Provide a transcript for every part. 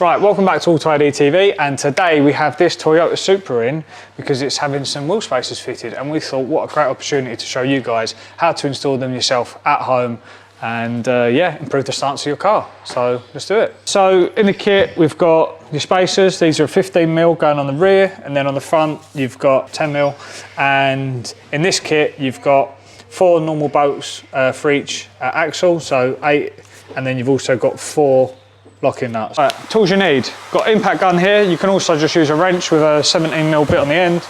Right, welcome back to AUTOID TV, and today we have this Toyota Supra in because it's having some wheel spacers fitted, and we thought what a great opportunity to show you guys how to install them yourself at home and yeah, improve the stance of your car. So let's do it. So in the kit we've got your spacers. These are 15mm going on the rear, and then on the front you've got 10mm, and in this kit you've got 4 normal bolts for each axle, so 8, and then you've also got 4 locking nuts. Right, tools you need. Got impact gun here. You can also just use a wrench with a 17mm bit on the end,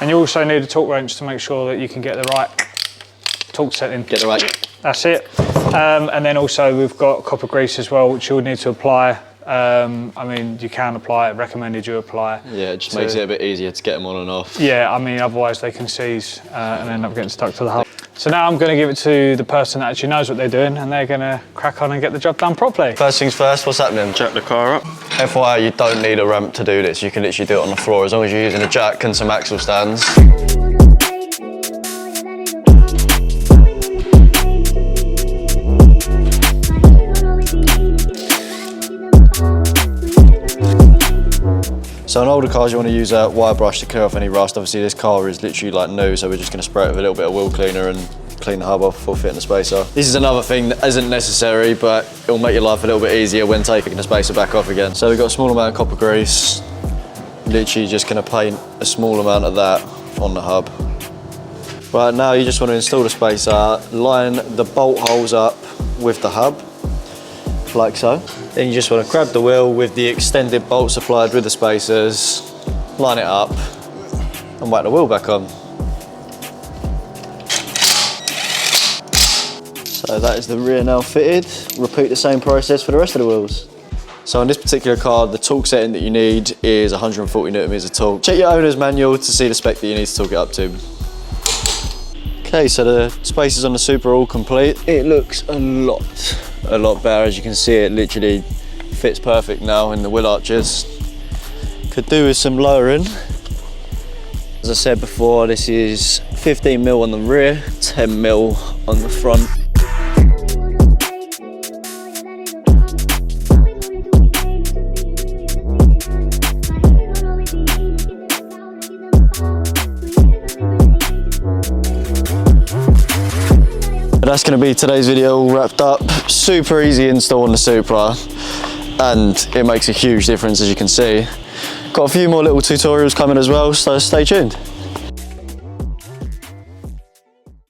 and you also need a torque wrench to make sure that you can get the right torque setting. Get the right. That's it. And then also we've got copper grease as well, which you'll need to apply. I mean, you can apply it, recommended you apply. Yeah, it just makes it a bit easier to get them on and off. Yeah, I mean, otherwise they can seize and end up getting stuck to the hull. So now I'm going to give it to the person that actually knows what they're doing, and they're going to crack on and get the job done properly. First things first, what's happening? Jack the car up. FYI, you don't need a ramp to do this. You can literally do it on the floor as long as you're using a jack and some axle stands. So on older cars, you want to use a wire brush to clear off any rust. Obviously this car is literally like new, so we're just going to spray it with a little bit of wheel cleaner and clean the hub off before fitting the spacer. This is another thing that isn't necessary, but it'll make your life a little bit easier when taking the spacer back off again. So we've got a small amount of copper grease. Literally just going to paint a small amount of that on the hub. Right, now you just want to install the spacer, line the bolt holes up with the hub, like so. Then you just want to grab the wheel with the extended bolts applied with the spacers, line it up, and whack the wheel back on. So that is the rear now fitted. Repeat the same process for the rest of the wheels. So on this particular car, the torque setting that you need is 140 newton-meters of torque. Check your owner's manual to see the spec that you need to torque it up to. Okay, so the spacers on the Supra are all complete. It looks a lot better. As you can see, it literally fits perfect now in the wheel arches. Could do with some lowering. As I said before, this is 15mm on the rear, 10mm on the front. That's going to be today's video all wrapped up. Super easy install on the Supra, and it makes a huge difference, as you can see. Got a few more little tutorials coming as well, so stay tuned.